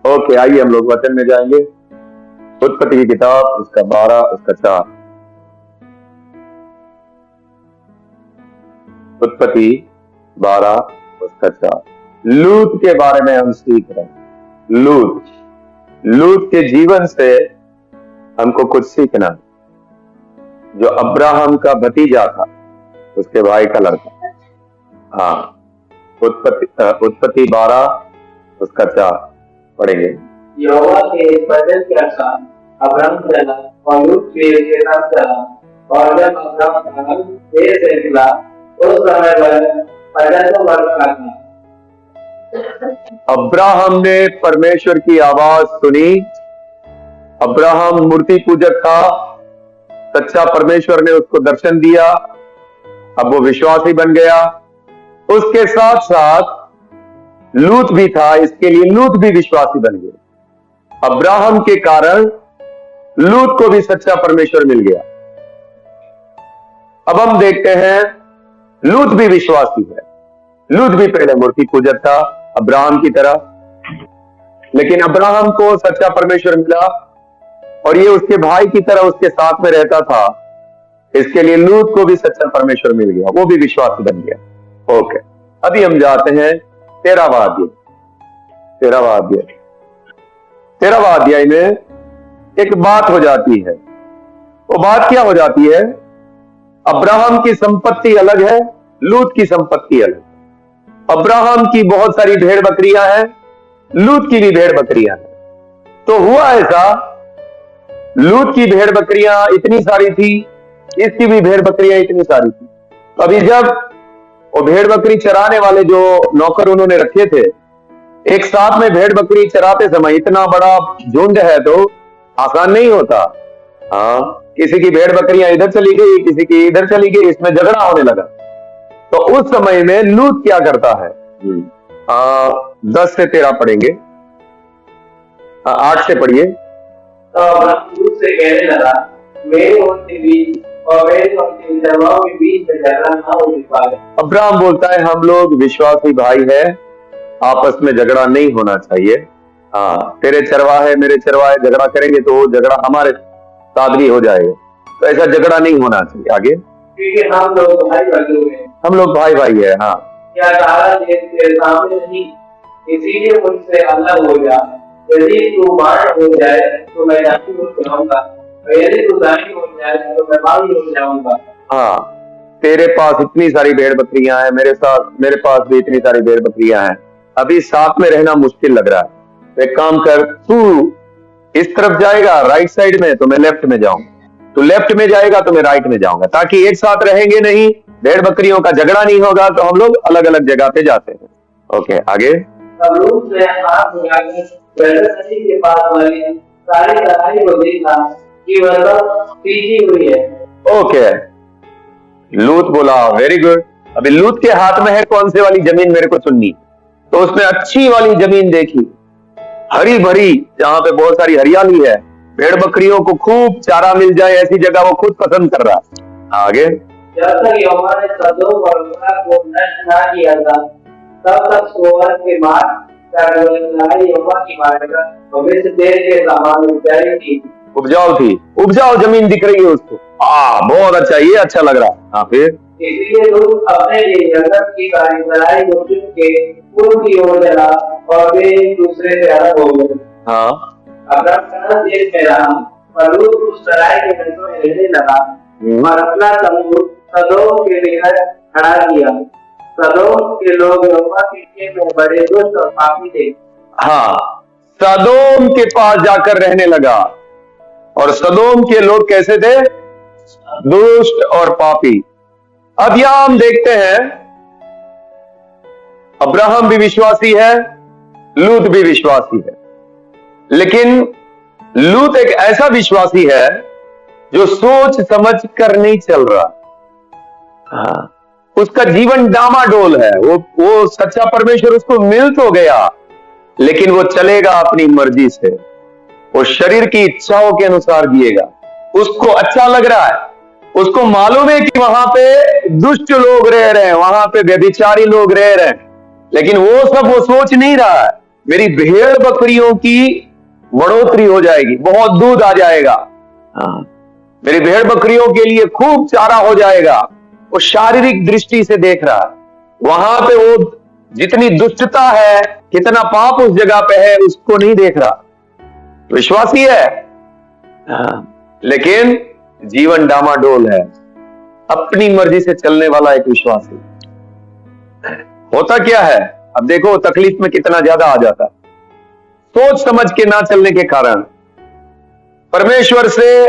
Okay, आइए हम लोग वचन में जाएंगे। उत्पत्ति की किताब, उसका 12, उसका 4। उत्पत्ति 12, उसका 4। लूत के बारे में हम सीख रहे हैं। लूत के जीवन से हमको कुछ सीखना, जो अब्राहम का भतीजा था, उसके भाई का लड़का। हाँ, उत्पत्ति 12, उसका 4 पढ़ेंगे। यहोवा के वचन के अनुसार अब्राहम चला और लूत भी उसके साथ चला, और जब अब्राहम देश से निकला उस समय वह 50 वर्ष का था। अब्राहम ने परमेश्वर की आवाज सुनी। अब्राहम मूर्ति पूजक था, सच्चा परमेश्वर ने उसको दर्शन दिया, अब वो विश्वासी बन गया। उसके साथ साथ लूत भी था, इसके लिए लूत भी विश्वासी बन गया। अब्राहम के कारण लूत को भी सच्चा परमेश्वर मिल गया। अब हम देखते हैं, लूत भी विश्वासी है। लूत भी पहले मूर्ति पूजक था अब्राहम की तरह, लेकिन अब्राहम को सच्चा परमेश्वर मिला और ये उसके भाई की तरह उसके साथ में रहता था, इसके लिए लूत को भी सच्चा परमेश्वर मिल गया, वो भी विश्वासी बन गया। ओके, अभी हम जाते हैं 13वां अध्याय में एक बात हो जाती है। वो बात क्या हो जाती है? अब्राहम की संपत्ति अलग है, लूत की संपत्ति अलग। अब्राहम की बहुत सारी भेड़ बकरियां हैं, लूत की भी भेड़ बकरियां हैं। तो हुआ ऐसा, लूत की भेड़ बकरियां इतनी सारी थी, इसकी भी भेड़ बकरियां इतनी सारी थी। अभी जब वो भेड़ बकरी चराने वाले जो नौकर उन्होंने रखे थे, एक साथ में भेड़ बकरी चराते समय इतना बड़ा झुंड है तो आसान नहीं होता। हाँ, किसी की भेड़ बकरियां इधर चली गई, किसी की इधर चली गई, इसमें झगड़ा होने लगा। तो उस समय में लूत क्या करता है? 10 से 13 पढ़ेंगे। 8 से पढ़िए। तो अब्राहम लूत से कहने लगा, मेरे और तेरे बीच और मेरे और तेरे चरवाहों के बीच में झगड़ा ना होने पाए। अब्राहम बोलता है, हम लोग विश्वासी भाई है, आपस में झगड़ा नहीं होना चाहिए। हाँ, तेरे चरवाहे मेरे चरवाहे झगड़ा करेंगे तो वो झगड़ा हमारे साथ भी हो जाएगा, तो ऐसा झगड़ा नहीं होना चाहिए। आगे, क्योंकि हम लोग भाई भाई है। हाँ, क्या तारा तेरे सामने नहीं, इसीलिए मुझसे अलग हो जा। यदि तू बाएं हो जाए तो मैं दाहिनी हो जाऊंगा, और यदि तू दाहिनी हो जाए तो मैं बाईं हो जाऊंगा। हाँ, तेरे पास इतनी सारी भेड़ बकरियां हैं, मेरे पास भी इतनी सारी भेड़ बकरियां हैं, अभी साथ में रहना मुश्किल लग रहा है। तो एक काम कर, तू इस तरफ जाएगा राइट साइड में तो मैं लेफ्ट में जाऊंगा, तू लेफ्ट में जाएगा तो मैं राइट में जाऊंगा, ताकि एक साथ रहेंगे नहीं, भेड़ बकरियों का झगड़ा नहीं होगा, तो हम लोग अलग अलग जगह पे जाते हैं। ओके, आगे। तब लूत ने हाथ उठाकर नदी के पास वाली सारी तराई को देखा कि वह सब सींची हुई है। ओके, लूत बोला वेरी गुड। अभी लूत के हाथ में है कौन से वाली जमीन मेरे को चुननी, तो उसने अच्छी वाली जमीन देखी, हरी भरी, जहां पे बहुत सारी हरियाली है, भेड़ बकरियों को खूब चारा मिल जाए, ऐसी जगह वो खुद पसंद कर रहा है। आगे, जब तक यहोवा ने सदोम और अमोरा को नष्ट ना किया था, तब तक सोवर के बाद यहोवा की बारगाह भविष्य देश के समान उपजाऊ जमीन दिख रही है उसको। बहुत अच्छा, ये अच्छा लग रहा है। हाँ, फिर इसलिए लोग अपने लिए जगत की लड़ाई को चुन के पूर्व की ओर चला और वे एक दूसरे से अलग हो गए। हाँ, अब्राहम देश में रहा, पर लूत उस लड़ाई के नजरों में रहने लगा और अपना तंबू सदोम के निकट खड़ा किया। सदोम के लोग यहोवा की नजर में बड़े दुष्ट और पापी थे। हाँ, सदोम के पास जाकर रहने लगा, और सदोम के लोग कैसे थे? दुष्ट और पापी। अब यहां हम देखते हैं, अब्राहम भी विश्वासी है, लूत भी विश्वासी है, लेकिन लूत एक ऐसा विश्वासी है जो सोच समझ कर नहीं चल रहा। हाँ, उसका जीवन डामाडोल है। वो सच्चा परमेश्वर उसको मिल तो गया, लेकिन वो चलेगा अपनी मर्जी से, वो शरीर की इच्छाओं के अनुसार जिएगा। उसको अच्छा लग रहा है, उसको मालूम है कि वहां पे दुष्ट लोग रह रहे हैं, वहां पे व्यभिचारी लोग रह रहे हैं, लेकिन वो सब वो सोच नहीं रहा है। मेरी भेड़ बकरियों की बढ़ोतरी हो जाएगी, बहुत दूध आ जाएगा। हाँ, मेरी भेड़ बकरियों के लिए खूब चारा हो जाएगा। वो शारीरिक दृष्टि से देख रहा है, वहां पे वो जितनी दुष्टता है, कितना पाप उस जगह पे है, उसको नहीं देख रहा। विश्वासी है, लेकिन जीवन डामाडोल है, अपनी मर्जी से चलने वाला एक विश्वासी। होता क्या है, अब देखो तकलीफ में कितना ज्यादा आ जाता, सोच समझ के ना चलने के कारण, परमेश्वर से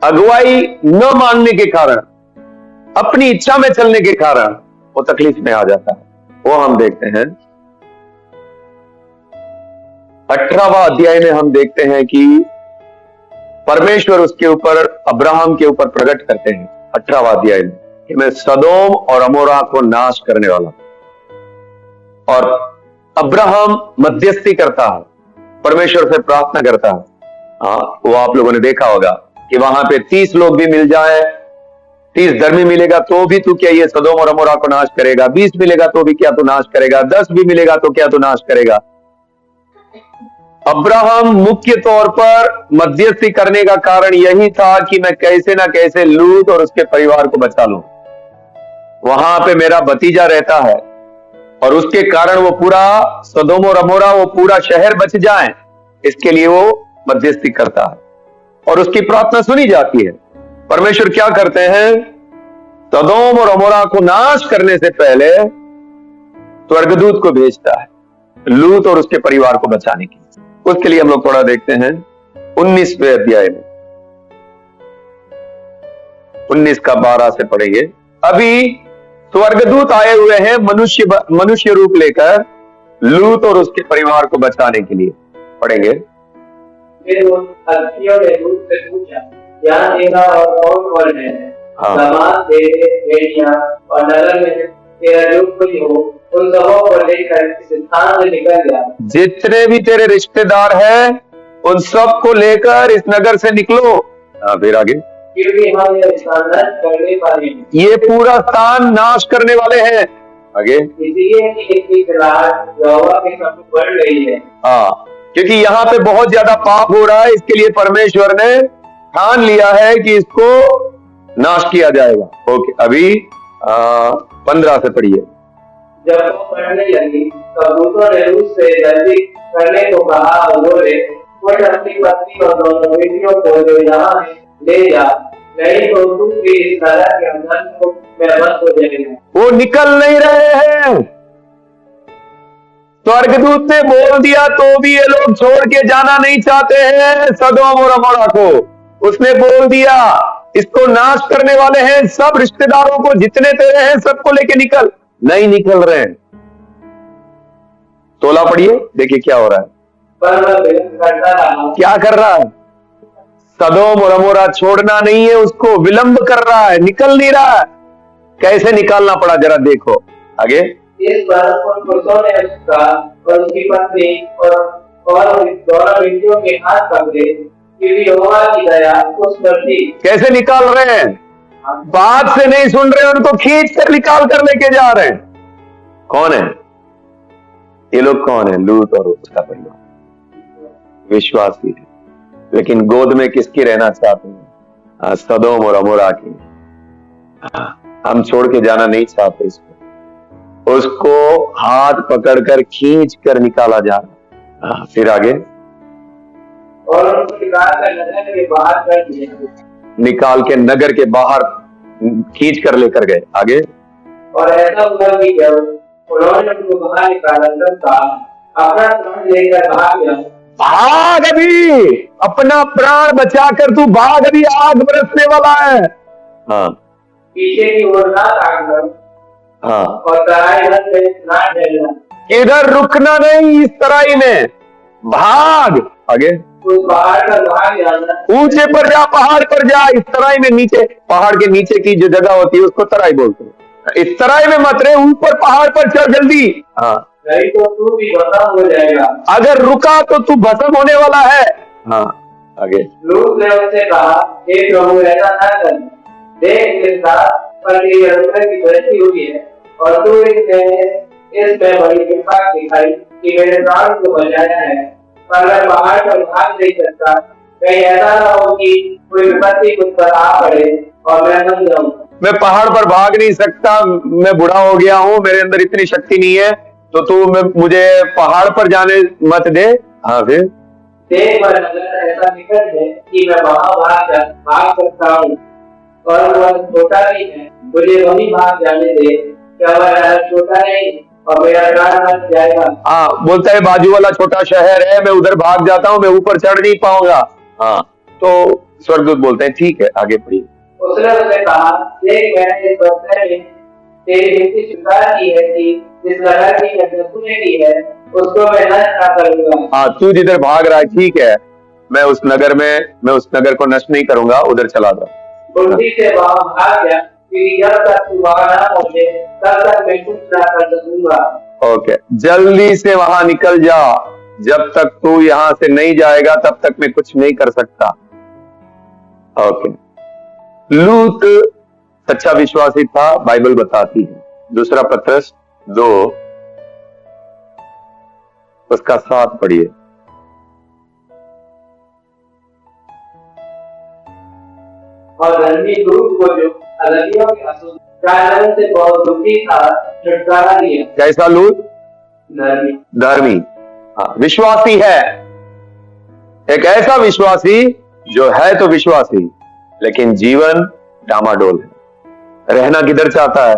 अगुवाई न मांगने के कारण, अपनी इच्छा में चलने के कारण वो तकलीफ में आ जाता है। वो हम देखते हैं 18वां अध्याय में हम देखते हैं कि परमेश्वर उसके ऊपर, अब्राहम के ऊपर प्रकट करते हैं 18वां अध्याय में कि मैं सदोम और अमोरा को नाश करने वाला। और अब्राहम मध्यस्थी करता है, परमेश्वर से प्रार्थना करता है। हाँ, वो आप लोगों ने देखा होगा कि वहां पे 30 लोग भी मिल जाए, 30 धर्मी मिलेगा तो भी तू क्या ये सदोम और अमोरा को नाश करेगा, 20 मिलेगा तो भी क्या तू नाश करेगा, 10 भी मिलेगा तो क्या तू नाश करेगा। अब्राहम मुख्य तौर पर मध्यस्थी करने का कारण यही था कि मैं कैसे ना कैसे लूत और उसके परिवार को बचा लूं। वहां पे मेरा भतीजा रहता है और उसके कारण वो पूरा सदोम और अमोरा, वो पूरा शहर बच जाए, इसके लिए वो मध्यस्थी करता है और उसकी प्रार्थना सुनी जाती है। परमेश्वर क्या करते हैं, सदोम और अमोरा को नाश करने से पहले स्वर्गदूत को भेजता है लूत और उसके परिवार को बचाने के लिए। उसके लिए हम लोग थोड़ा देखते हैं 19वें अध्याय में, 19 का 12 से पढ़ेंगे। अभी स्वर्गदूत आए हुए हैं मनुष्य रूप लेकर लूत और उसके परिवार को बचाने के लिए। पढ़ेंगे। फिर उन हस्तियों ने लूत से पूछा, यहाँ तेरा और कौन है? हाँ। दामाद, बेटे, बेटियां और नगर में तेरा जो कोई हो, उन सबों को लेकर इस स्थान से निकल जा। जितने भी तेरे रिश्तेदार हैं, उन सब को लेकर इस नगर से निकलो। हाँ, फिर आगे। क्योंकि हम यह स्थान नष्ट करने वाले हैं। ये पूरा स्थान नाश करने वाले हैं। आगे। इसलिए कि इसकी खिलाफ यहोवा के सम्मुख बढ़ रही है। हाँ, क्योंकि यहाँ पे बहुत ज्यादा पाप हो रहा है, इसके लिए परमेश्वर ने ठान लिया है कि इसको नाश किया जाएगा। ओके, अभी 15 से पढ़िए। जब वो पढ़ने लगी तब दूतों ने उससे जल्दी करने को कहा और बोले, कोई अपनी पत्नी और दोनों बेटियों को जो यहाँ है ले जा, नहीं तो तू भी इस नगर के अंदर में बंद हो जाएगा। वो निकल नहीं रहे हैं। स्वर्गदूत ने बोल दिया तो भी ये लोग छोड़ के जाना नहीं चाहते हैं सदोम और अमोरा को। उसने बोल दिया इसको नाश करने वाले हैं, सब रिश्तेदारों को जितने तेरे हैं सबको लेके निकल। नहीं निकल रहे हैं। 16 पढ़िए, देखिए क्या हो रहा है। क्या कर रहा है? सदोम और अमोरा छोड़ना नहीं है उसको, विलंब कर रहा है, निकल नहीं रहा है। कैसे निकालना पड़ा जरा देखो आगे। इस पर उन पुरुषों ने उसका और उसकी पत्नी और दोनों बेटियों के हाथ पकड़े, क्योंकि यहोवा की दया उस पर थी। कैसे निकाल रहे हैं? बात से नहीं सुन रहे, उनको खींच कर निकाल कर लेके जा रहे हैं। कौन है ये लोग? कौन है? लूत और उसका परिवार विश्वासी है, लेकिन गोद में किसकी रहना चाहते हैं? सदोम और अमोरा की। हम छोड़ के जाना नहीं चाहते इसको। उसको हाथ पकड़कर खींच कर निकाला जा रहा। फिर आगे। और उनको निकाल कर नगर के बाहर कर दिया। निकाल के नगर के बाहर खींच कर लेकर गए। आगे। और ऐसा हुआ कि जब उन्होंने उनको बाहर निकाला तब अपना प्राण लेकर भाग गया। भाग अभी, अपना प्राण बचाकर तू भाग, अभी आग बरसने वाला है। हाँ। पीछे की ओर ना ताकना। हाँ। और तराई में ना डरना। इधर रुकना नहीं, इस तराई में भाग। आगे। उस पहाड़ पर भाग जाना। ऊंचे पर जा, पहाड़ पर जा। इस तराई में नीचे, पहाड़ के नीचे की जो जगह होती है उसको तराई बोलते हैं। इस तराई में मत रहे, ऊपर पहाड़ पर चढ़ जल्दी। हाँ। नहीं तो तू भी भस्म हो जाएगा। अगर रुका तो तू भस्म होने वाला है। हाँ। आगे। लूत ने उससे कहा, हे प्रभु ऐसा ना कर, देख इस रात पर तेरी अनुग्रह की दृष्टि हुई है और तू इसमें बड़ी कृपा दिखाई कि मेरे प्राण को बचाया है, पर मैं पहाड़ पर भाग नहीं सकता। कहीं ऐसा ना हो कि कोई विपत्ति मुझ पर आ पड़े और मैं बन जाऊं। मैं पहाड़ पर भाग नहीं सकता, मैं बूढ़ा हो गया हूं, मेरे अंदर इतनी शक्ति नहीं है, तो तू मुझे पहाड़ पर जाने मत दे। हाँ फिर देख पर अगर ऐसा निकट है कि मैं वहां भाग सकता हूँ, और वह छोटा नहीं है, मुझे वही भाग जाने दे। क्या वह नगर छोटा नहीं और मेरा प्राण बच जाएगा? हाँ, बोलता है बाजू वाला छोटा शहर है, मैं उधर भाग जाता हूँ, मैं ऊपर चढ़ नहीं पाऊंगा। हाँ, तो स्वर्गदूत बोलते हैं ठीक है, आगे पढ़िए। उसने उसे कहा, देख मैंने इस बस्ते में तेरी विनती स्वीकार की है कि जिस नगर की यज्ञ तूने की है उसको मैं नष्ट न करूंगा। हाँ, तू जिधर भाग रहा है ठीक है, मैं उस नगर को नष्ट नहीं करूंगा, उधर चला जाऊं। उल्टी से वहां भाग गया, क्योंकि जब तक तू वहां ना पहुंचे तब तक मैं कुछ ना कर सकूंगा। ओके, जल्दी से वहां निकल जा, जब तक तू यहां से नहीं जाएगा तब तक मैं कुछ नहीं कर सकता। ओके, लूत सच्चा विश्वासी था, बाइबल बताती है। दूसरा पत्रस 2 उसका 7 पढ़िए। और धर्मी दूत को जो अदलियों के कारण से बहुत दुखी था, छुटकारा दिया। कैसा लूत? धर्मी। हाँ, विश्वासी है, एक ऐसा विश्वासी जो है तो विश्वासी लेकिन जीवन डामाडोल है, रहना किधर चाहता है?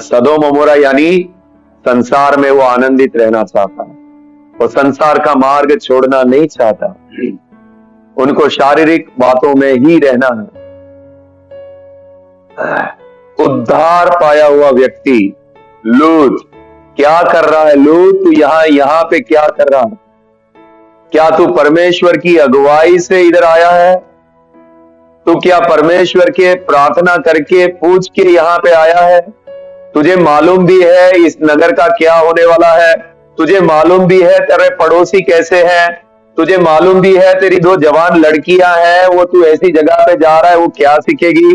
सदोम अमोरा, यानी संसार में वो आनंदित रहना चाहता है, वो संसार का मार्ग छोड़ना नहीं चाहता, उनको शारीरिक बातों में ही रहना है। उद्धार पाया हुआ व्यक्ति लूत क्या कर रहा है? लूत तू यहां पे क्या कर रहा है? क्या तू परमेश्वर की अगुवाई से इधर आया है? तू क्या परमेश्वर के प्रार्थना करके पूछ के यहां पे आया है? तुझे मालूम भी है इस नगर का क्या होने वाला है, तुझे मालूम भी है तेरे पड़ोसी कैसे हैं, तुझे मालूम भी है तेरी 2 जवान लड़कियां हैं, वो तू ऐसी जगह पे जा रहा है, वो क्या सीखेगी?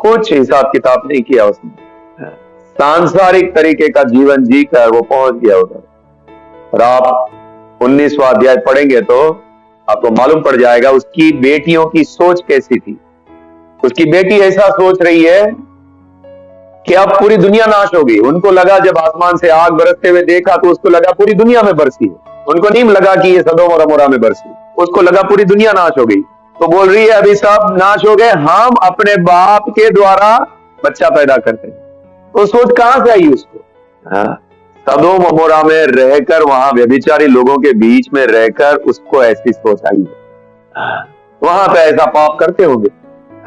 कुछ हिसाब किताब नहीं किया उसने, सांसारिक तरीके का जीवन जीकर वो पहुंच गया उधर। और आप 19वां अध्याय पढ़ेंगे तो आपको मालूम पड़ जाएगा उसकी बेटियों की सोच कैसी थी। उसकी बेटी ऐसा सोच रही है कि अब पूरी दुनिया नाश होगी। उनको लगा, जब आसमान से आग बरसते हुए देखा तो उसको लगा पूरी दुनिया में बरसी है, उनको नहीं लगा कि ये सदोम और अमोरा में बरसी, उसको लगा पूरी दुनिया नाश हो गई। तो बोल रही है अभी सब नाश हो गए, हम अपने बाप के द्वारा बच्चा पैदा करते हैं। तो सोच कहां से आई उसको? सदोम अमोरा में रहकर, वहां व्यभिचारी लोगों के बीच में रहकर उसको ऐसी सोच आई है। वहां पे ऐसा पाप करते होंगे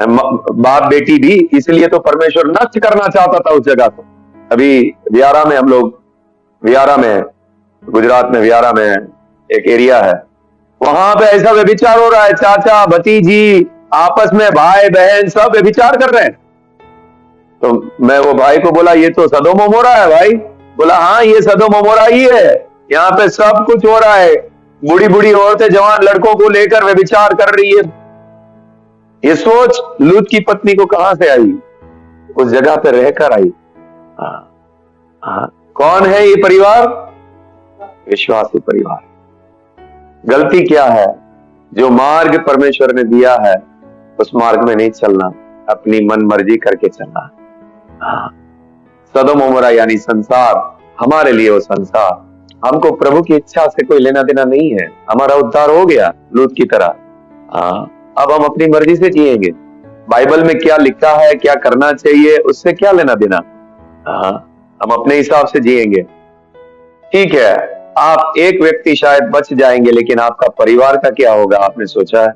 बाप बेटी भी, इसलिए तो परमेश्वर नष्ट करना चाहता था उस जगह को। अभी वियारा में, हम लोग वियारा में, गुजरात में वियारा में एक एरिया है, वहां पे ऐसा व्यभिचार हो रहा है, चाचा भतीजी आपस में, भाई बहन सब व्यभिचार कर रहे हैं। तो मैं वो भाई को बोला ये तो सदोम अमोरा है भाई। बोला हाँ, ये सदोम अमोरा ही है, यहाँ पे सब कुछ हो रहा है, बूढ़ी बूढ़ी औरतें जवान लड़कों को लेकर व्यभिचार कर रही है। ये सोच लूत की पत्नी को कहां से आई? उस जगह पे रहकर आई। कौन है ये परिवार? विश्वासी परिवार। गलती क्या है? जो मार्ग परमेश्वर ने दिया है उस मार्ग में नहीं चलना, अपनी मन मर्जी करके चलना। सदोम अमोरा यानी संसार, हमारे लिए वो संसार, हमको प्रभु की इच्छा से कोई लेना देना नहीं है। हमारा उद्धार हो गया लूत की तरह। अब हम अपनी मर्जी से जिएंगे। बाइबल में क्या लिखा है, क्या करना चाहिए, उससे क्या लेना देना। हम अपने हिसाब से जिएंगे। ठीक है, आप एक व्यक्ति शायद बच जाएंगे, लेकिन आपका परिवार का क्या होगा? आपने सोचा है?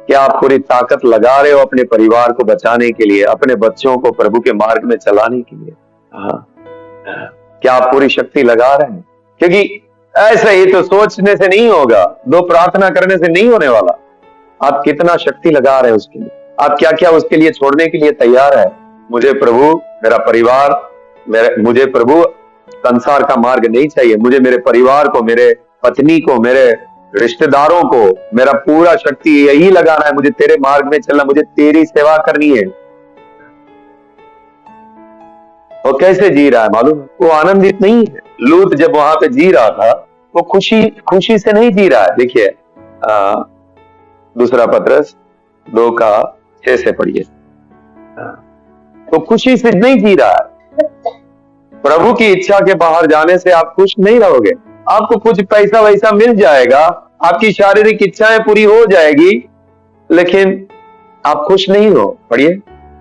क्या आप पूरी ताकत लगा रहे हो अपने परिवार को बचाने के लिए, अपने बच्चों को प्रभु के मार्ग में चलाने के लिए? क्या आप पूरी शक्ति लगा रहे हैं? क्योंकि ऐसे ही तो सोचने से नहीं होगा, 2 प्रार्थना करने से नहीं होने वाला। आप कितना शक्ति लगा रहे हैं उसके लिए? आप क्या क्या उसके लिए छोड़ने के लिए तैयार है? मुझे प्रभु, मेरा परिवार, मुझे प्रभु संसार का मार्ग नहीं चाहिए, मुझे मेरे परिवार को, मेरे पत्नी को, मेरे रिश्तेदारों को, मेरा पूरा शक्ति यही लगाना है, मुझे तेरे मार्ग में चलना, मुझे तेरी सेवा करनी है। वो कैसे जी रहा है मालूम है? वो आनंदित नहीं है। लूत जब वहां पे जी रहा था वो खुशी से नहीं जी रहा है। देखिए दूसरा पत्रस 2:6 से पढ़िए। तो खुशी से नहीं जी रहा है। प्रभु की इच्छा के बाहर जाने से आप खुश नहीं रहोगे। आपको कुछ पैसा वैसा मिल जाएगा, आपकी शारीरिक इच्छाएं पूरी हो जाएगी, लेकिन आप खुश नहीं हो। पढ़िए।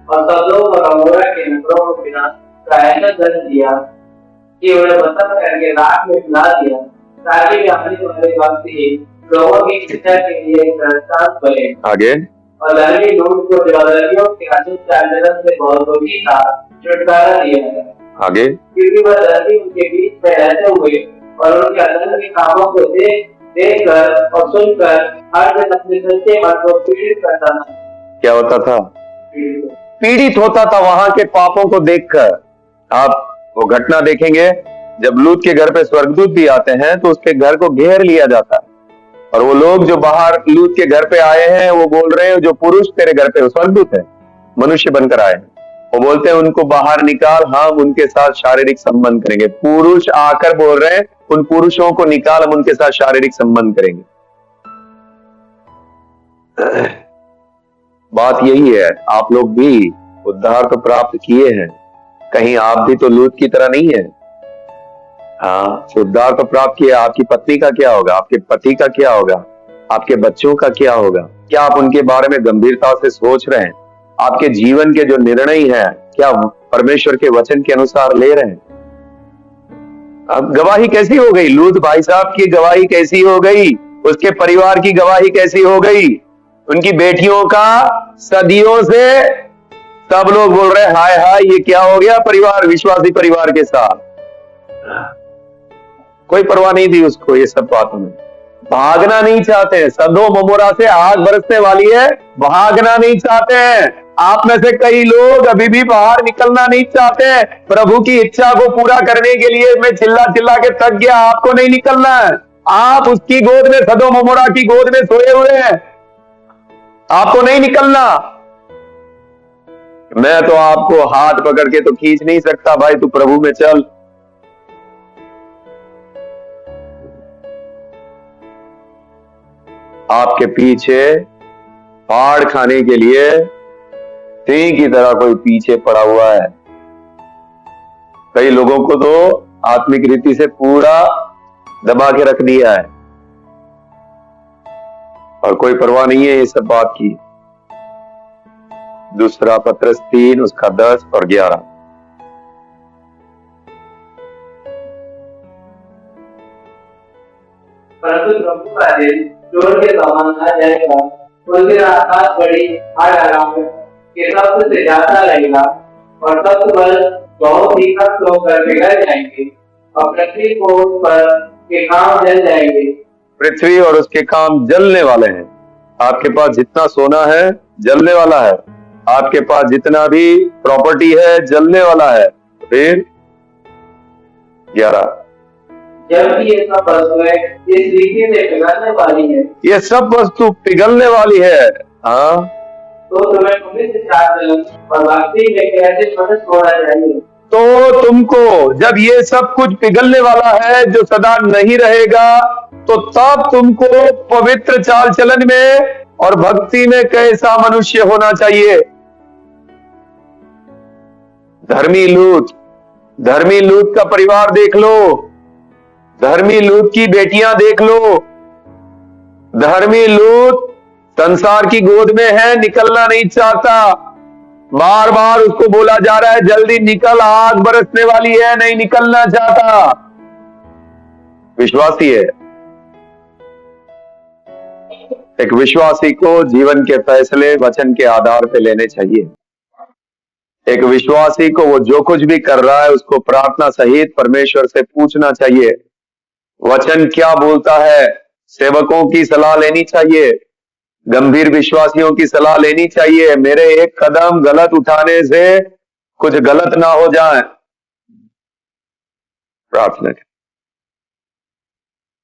और सदोम और अमोरा के नगरों को विनाश का ऐसा दंड दिया कि उन्हें बसत करके राख में मिला दिया, ताकि वे आने वाले वक्त ही लोगों की इच्छा के लिए एक दृष्टांत बने। आगे। और धर्मी लूट को देवदरियों के अशुद्ध आचरण से भौगोलिक का छुटकारा दिया है। आगे। क्योंकि वह धर्मी उनके बीच में रहते हुए और उनके अधर्म के कामों को देखकर और सुनकर हर दिन अपने सच्चे मन को पीड़ित करता था। क्या होता था? पीड़ित होता था वहां के पापों को देखकर। आप वो घटना देखेंगे, जब लूत के घर पे स्वर्गदूत भी आते हैं तो उसके घर को घेर लिया जाता है, और वो लोग जो बाहर लूत के घर पे आए हैं वो बोल रहे हैं, जो पुरुष तेरे घर पे स्वर्गदूत है, मनुष्य बनकर आए हैं, वो बोलते हैं उनको बाहर निकाल, हम उनके साथ शारीरिक संबंध करेंगे। पुरुष आकर बोल रहे हैं उन पुरुषों को निकाल, हम उनके साथ शारीरिक संबंध करेंगे। बात यही है, आप लोग भी उद्धार तो प्राप्त किए हैं, कहीं आप भी तो लूत की तरह नहीं है। हाँ, उद्धार तो प्राप्त किया। आपकी पत्नी का क्या होगा? आपके पति का क्या होगा? आपके बच्चों का क्या होगा? क्या आप उनके बारे में गंभीरता से सोच रहे हैं? आपके जीवन के जो निर्णय हैं क्या परमेश्वर के वचन के अनुसार ले रहे हैं? अब गवाही कैसी हो गई? लूत भाई साहब की गवाही कैसी हो गई? उसके परिवार की गवाही कैसी हो गई? उनकी बेटियों का सदियों से सब लोग बोल रहे हैं हाय हाय ये क्या हो गया परिवार, विश्वासी परिवार के साथ। कोई परवाह नहीं थी उसको ये सब बातों में। भागना नहीं चाहते हैं, सदोम अमोरा से आग बरसने वाली है, भागना नहीं चाहते हैं। आप में से कई लोग अभी भी बाहर निकलना नहीं चाहते हैं। प्रभु की इच्छा को पूरा करने के लिए मैं चिल्ला चिल्ला के थक गया, आपको नहीं निकलना है। आप उसकी गोद में, सदोम अमोरा की गोद में सोए हुए हैं, आपको नहीं निकलना। मैं तो आपको हाथ पकड़ के तो खींच नहीं सकता, भाई तू प्रभु में चल। आपके पीछे फाड़ खाने के लिए सिंह की तरह कोई पीछे पड़ा हुआ है। कई लोगों को तो आत्मिक रीति से पूरा दबा के रख दिया है और कोई परवाह नहीं है ये सब बात की। दूसरा पत्रस 3 उसका 10 और 11। परंतु प्रभु का दिन चोर के समान आ जाएगा। उस दिन आकाश बड़ी आग आराम के शब्द से ज्यादा रहेगा और तत्व बल बहुत ही कष्ट होकर बिगड़ जाएंगे और पृथ्वी को उस पर के काम जल जाएंगे। पृथ्वी और उसके काम जलने वाले हैं। आपके पास जितना सोना है जलने वाला है, आपके पास जितना भी प्रॉपर्टी है जलने वाला है। फिर 11 जबकि ये सब वस्तुएं इस रीति से पिघलने वाली है, ये सब वस्तु पिघलने वाली है। हाँ, तो तुम्हें पवित्र आचरण और भक्ति में कैसे मदद होना चाहिए। तो तुमको जब ये सब कुछ पिघलने वाला है जो सदा नहीं रहेगा, तो तब तुमको पवित्र चाल चलन में और भक्ति में कैसा मनुष्य होना चाहिए। धर्मी लूत का परिवार देख लो, धर्मी लूत की बेटियां देख लो। धर्मी लूत संसार की गोद में है, निकलना नहीं चाहता। बार बार उसको बोला जा रहा है जल्दी निकल, आग बरसने वाली है, नहीं निकलना चाहता। विश्वासी है। एक विश्वासी को जीवन के फैसले वचन के आधार पे लेने चाहिए। एक विश्वासी को वो जो कुछ भी कर रहा है उसको प्रार्थना सहित परमेश्वर से पूछना चाहिए। वचन क्या बोलता है? सेवकों की सलाह लेनी चाहिए, गंभीर विश्वासियों की सलाह लेनी चाहिए। मेरे एक कदम गलत उठाने से कुछ गलत ना हो जाए। प्रार्थना